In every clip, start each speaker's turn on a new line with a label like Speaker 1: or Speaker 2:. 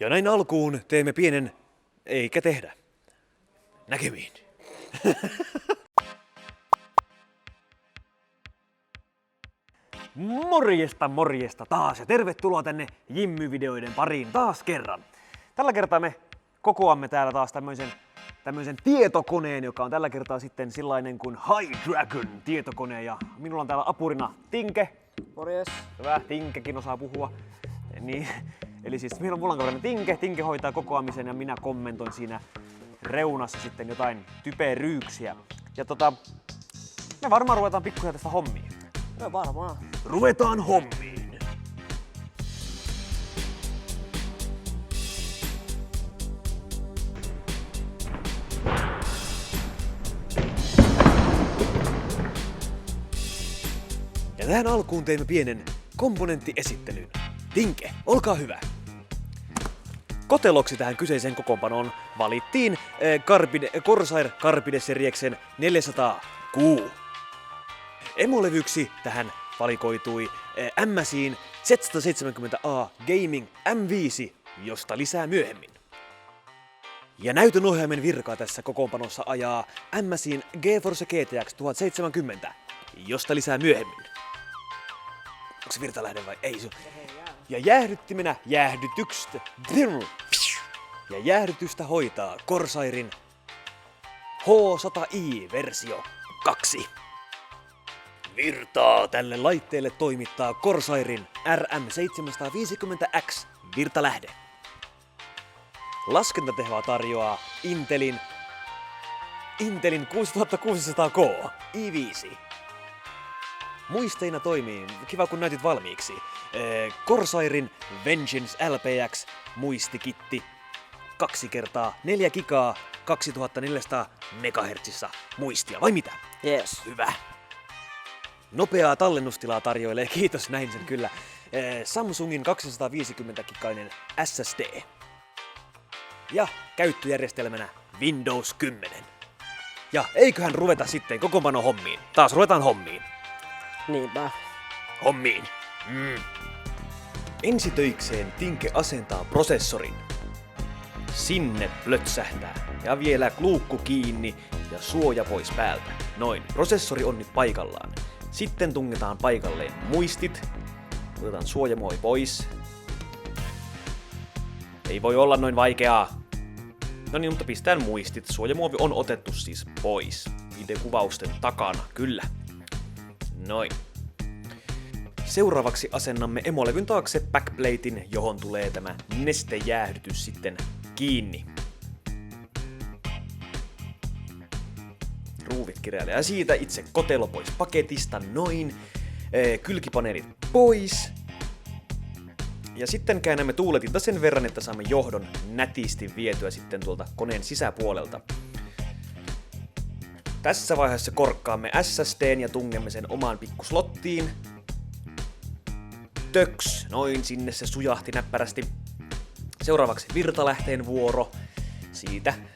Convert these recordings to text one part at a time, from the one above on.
Speaker 1: Ja näin alkuun teemme pienen, eikä tehdä. Näkemiin. Morjesta taas ja tervetuloa tänne Jimmy-videoiden pariin taas kerran. Tällä kertaa me kokoamme täällä taas tämmöisen tietokoneen, joka on tällä kertaa sitten sellainen kuin High Dragon tietokone. Ja minulla on täällä apurina Tinke.
Speaker 2: Morjes.
Speaker 1: Hyvä, Tinkekin osaa puhua. Niin, eli siis mulla on kaverina Tinke. Tinke hoitaa kokoamisen ja minä kommentoin siinä reunassa sitten jotain typeryyksiä. Ja me varmaan ruvetaan pikkuhiljaa tästä hommiin.
Speaker 2: No varmaan.
Speaker 1: Ruvetaan hommiin! Ja tähän alkuun teimme pienen komponenttiesittelyn. Tinke, olkaa hyvä! Koteloksi tähän kyseiseen kokoonpanoon valittiin Corsair Carpide Serieksen 400Q. Emolevyksi tähän valikoitui MSI:n Z170A Gaming M5, josta lisää myöhemmin. Ja näytönohjaimen virkaa tässä kokoonpanossa ajaa MSI:n GeForce GTX 1070, josta lisää myöhemmin. Onko se virtalähde vai ei? Ja jäähdyttimenä jäähdytystä hoitaa Corsairin H100i-versio 2. Virtaa tälle laitteelle toimittaa Corsairin RM750X virtalähde. Laskentatehoa tarjoaa Intelin 6600K i5. Muisteina toimii, kiva kun näytit valmiiksi, Corsairin Vengeance LPX muistikitti 2x4 gigaa 2400 MHz muistia, vai mitä?
Speaker 2: Yes.
Speaker 1: Hyvä. Nopeaa tallennustilaa tarjoilee, kiitos näin sen kyllä, Samsungin 250-gigainen SSD. Ja käyttöjärjestelmänä Windows 10. Ja eiköhän ruveta sitten kokoonpano hommiin. Taas ruvetaan hommiin.
Speaker 2: Niinpä.
Speaker 1: Hommiin. Ensitöikseen Tinke asentaa prosessorin. Sinne plötsähtää. Ja vielä luukku kiinni ja suoja pois päältä. Noin, prosessori on nyt paikallaan. Sitten tungetaan paikalleen muistit. Otetaan suojamuovi pois. Ei voi olla noin vaikeaa. No niin, mutta pistään muistit. Suojamuovi on otettu siis pois. Videokuvausten takana, kyllä. Noin. Seuraavaksi asennamme emolevyn taakse backplatein, johon tulee tämä nestejäähdytys sitten kiinni. Ruuvit kireälle ja siitä itse kotelo pois paketista, noin. Kylkipaneelit pois. Ja sitten käännämme tuuletinta sen verran, että saamme johdon nätisti vietyä sitten tuolta koneen sisäpuolelta. Tässä vaiheessa korkkaamme SSDn ja tungemme sen omaan pikkuslottiin. Töks, noin sinne se sujahti näppärästi. Seuraavaksi virtalähteen vuoro.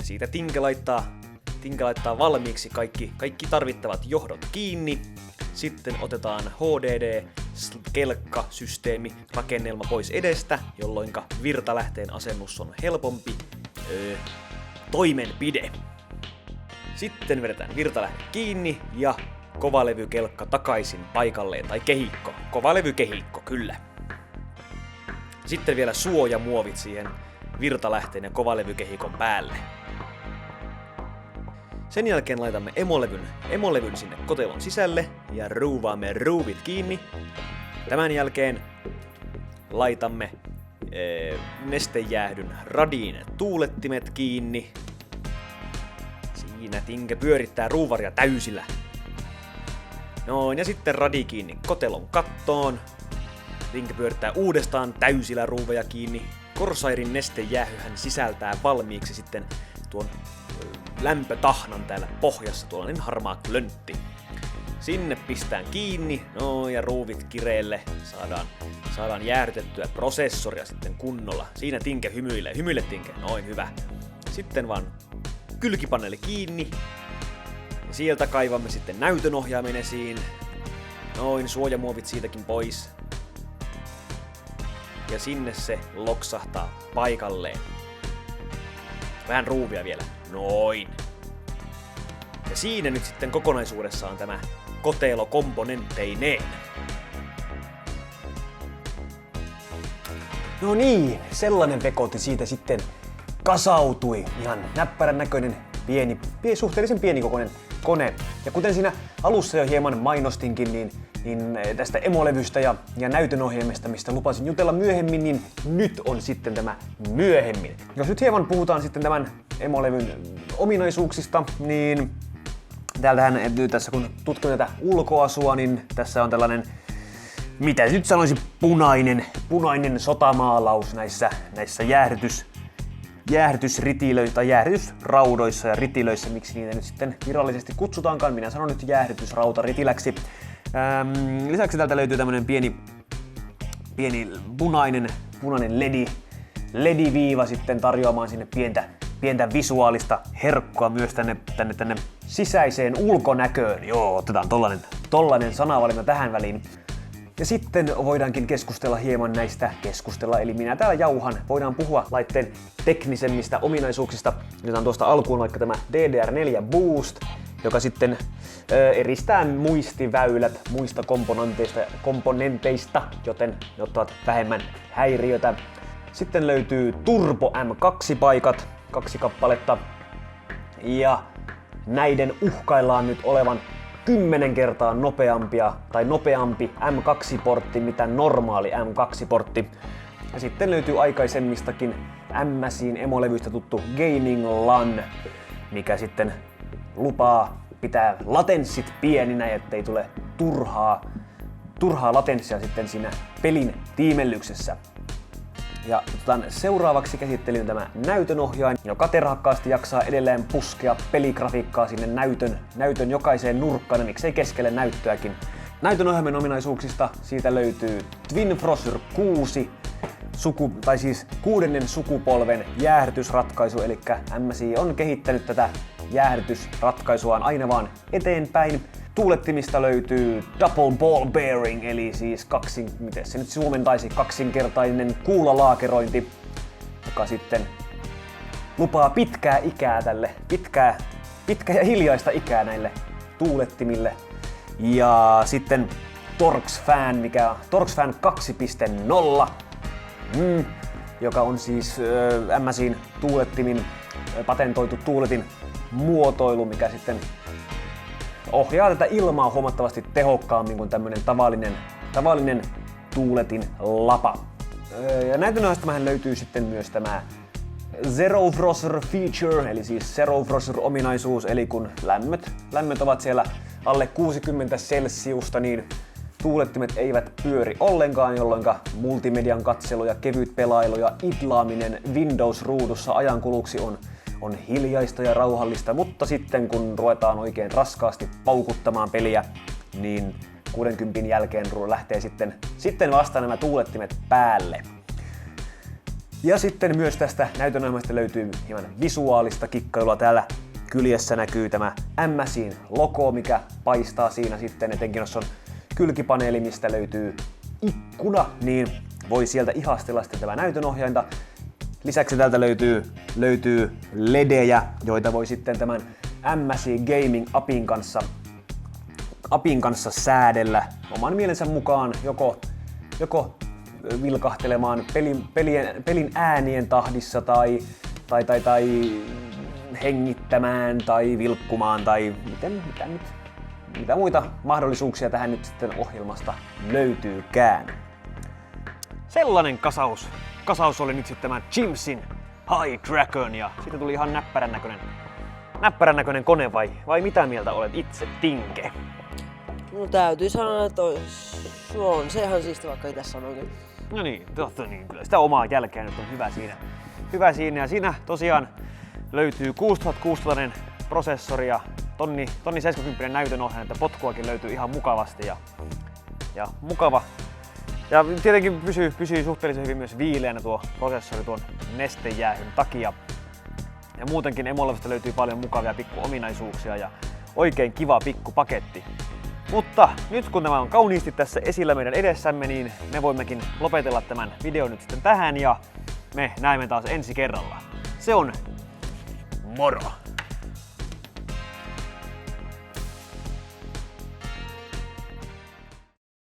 Speaker 1: Siitä Tinke laittaa valmiiksi kaikki tarvittavat johdot kiinni. Sitten otetaan HDD-kelkkasysteemi rakennelma pois edestä, jolloinka virtalähteen asennus on helpompi toimenpide. Sitten vedetään virtalähde kiinni ja kovalevykelkka takaisin paikalleen, tai kehikko. Kovalevykehikko, kyllä. Sitten vielä suojamuovit siihen virtalähteen ja kovalevykehikon päälle. Sen jälkeen laitamme emolevyn sinne kotelon sisälle ja ruuvaamme ruuvit kiinni. Tämän jälkeen laitamme nestejäähdyn radiin tuulettimet kiinni. Siinä Tinke pyörittää ruuvaria täysillä. Noin, ja sitten radi kiinni kotelon kattoon. Tinke pyörittää uudestaan täysillä ruuveja kiinni. Corsairin nestejäähyhän sisältää valmiiksi sitten tuon lämpötahnan täällä pohjassa, tuollainen harmaa klöntti. Sinne pistään kiinni, ja ruuvit kireelle. Saadaan jäähdytettyä prosessoria sitten kunnolla. Siinä Tinke hymyilee. Hymyile Tinke, noin hyvä. Sitten vaan kylkipaneeli kiinni. Ja sieltä kaivamme sitten näytönohjaimen esiin. Noin, suojamuovit siitäkin pois. ja sinne se loksahtaa paikalleen. Vähän ruuvia vielä. Noin. Ja siinä nyt sitten kokonaisuudessaan tämä kotelo komponentteineen.
Speaker 3: No niin, sellainen vekotti siitä sitten kasautui. Ihan näppärän näköinen, suhteellisen pienikokoinen kone. Ja kuten siinä alussa jo hieman mainostinkin, niin tästä emolevystä ja näytönohjelmista, mistä lupasin jutella myöhemmin, niin nyt on sitten tämä myöhemmin. Jos nyt hieman puhutaan sitten tämän emolevyn ominaisuuksista, niin täältähän tässä kun tutkun tätä ulkoasua, niin tässä on tällainen, mitä nyt sanoisin, punainen sotamaalaus näissä jäähdytysritilöissä tai jäähdytysraudoissa ja ritilöissä, miksi niitä nyt sitten virallisesti kutsutaankaan. Minä sanon nyt jäähdytysrautaritiläksi. Lisäksi täältä löytyy tämmönen pieni punainen LED-viiva sitten tarjoamaan sinne pientä visuaalista herkkua myös tänne sisäiseen ulkonäköön. Joo, otetaan tollanen sanavalinta tähän väliin. Ja sitten voidaankin hieman näistä eli minä täällä jauhan. Voidaan puhua laitteen teknisemmistä ominaisuuksista. Otetaan tuosta alkuun vaikka tämä DDR4 Boost, joka sitten eristää muistiväylät muista komponenteista, joten ne ottavat vähemmän häiriötä. Sitten löytyy Turbo M2-paikat, 2 kappaletta. Ja näiden uhkaillaan nyt olevan 10 kertaa nopeampi M2-portti mitä normaali M2-portti. Ja sitten löytyy aikaisemmistakin MSI:n emolevyistä tuttu Gaming LAN, mikä sitten lupaa pitää latenssit pieninä, ettei tule turhaa latenssia sitten siinä pelin tiimellyksessä. Ja seuraavaksi käsittelyyn tämä näytönohjain, joka terhakkaasti jaksaa edelleen puskea peligrafiikkaa sinne näytön jokaiseen nurkkaan, ja miksei keskelle näyttöäkin. Näytönohjaimen ominaisuuksista siitä löytyy Twin Frosr 6, siis 6. sukupolven jäähdytysratkaisu, eli MSI on kehittänyt tätä jäähdytysratkaisuaan aina vaan eteenpäin. Tuulettimista löytyy Double Ball Bearing, eli siis miten se nyt suomentaisi, kaksinkertainen kuulalaakerointi, joka sitten lupaa pitkää ikää pitkää ja hiljaista ikää näille tuulettimille. Ja sitten Torx Fan 2.0, joka on siis MSI:n tuulettimin patentoitu tuuletin muotoilu, mikä sitten ohjaa tätä ilmaa huomattavasti tehokkaammin kuin tämmönen tavallinen tuuletin lapa. Ja näytönohjaistamähän löytyy sitten myös tämä Zero Frosr Feature, eli siis Zero Frosr ominaisuus, eli kun lämmöt ovat siellä alle 60 celsiusta, niin tuulettimet eivät pyöri ollenkaan, jolloin multimedian katselu ja kevyt pelailu ja idlaaminen Windows-ruudussa ajankuluksi on hiljaista ja rauhallista, mutta sitten kun ruvetaan oikein raskaasti paukuttamaan peliä, niin 60 jälkeen lähtee sitten vasta nämä tuulettimet päälle. Ja sitten myös tästä näytönohjelmasta löytyy hieman visuaalista kikkailua. Täällä kyljessä näkyy tämä MSI:n logo, mikä paistaa siinä sitten, etenkin jos on kylkipaneeli, mistä löytyy ikkuna, niin voi sieltä ihastella sitten tämä näytönohjainta. Lisäksi täältä löytyy LEDejä, joita voi sitten tämän MSI Gaming appin kanssa säädellä oman mielensä mukaan joko vilkahtelemaan pelin äänien tahdissa tai hengittämään tai vilkkumaan tai mitä muita mahdollisuuksia tähän nyt sitten ohjelmasta löytyykään. Sellainen kasaus oli nyt sitten tämä Chimsin High Dragon, ja siitä tuli ihan näppärän näköinen kone, vai mitä mieltä olet itse, Tinke?
Speaker 2: No täytyy sanoa, että on se ihan siisti, vaikka itse sanoinkin.
Speaker 1: No niin, kyllä sitä omaa jälkeä nyt on hyvä siinä, ja siinä tosiaan löytyy 6600 prosessori ja tonni 70 näytönohjaaja, että potkuakin löytyy ihan mukavasti ja mukava. Ja tietenkin pysyy suhteellisen hyvin myös viileänä tuo prosessori tuon nestejäähyn takia. Ja muutenkin emolevystä löytyy paljon mukavia pikku ominaisuuksia ja oikein kiva pikku paketti.
Speaker 3: Mutta nyt kun tämä on kauniisti tässä esillä meidän edessämme, niin me voimmekin lopetella tämän videon nyt sitten tähän ja me näemme taas ensi kerralla. Se on moro!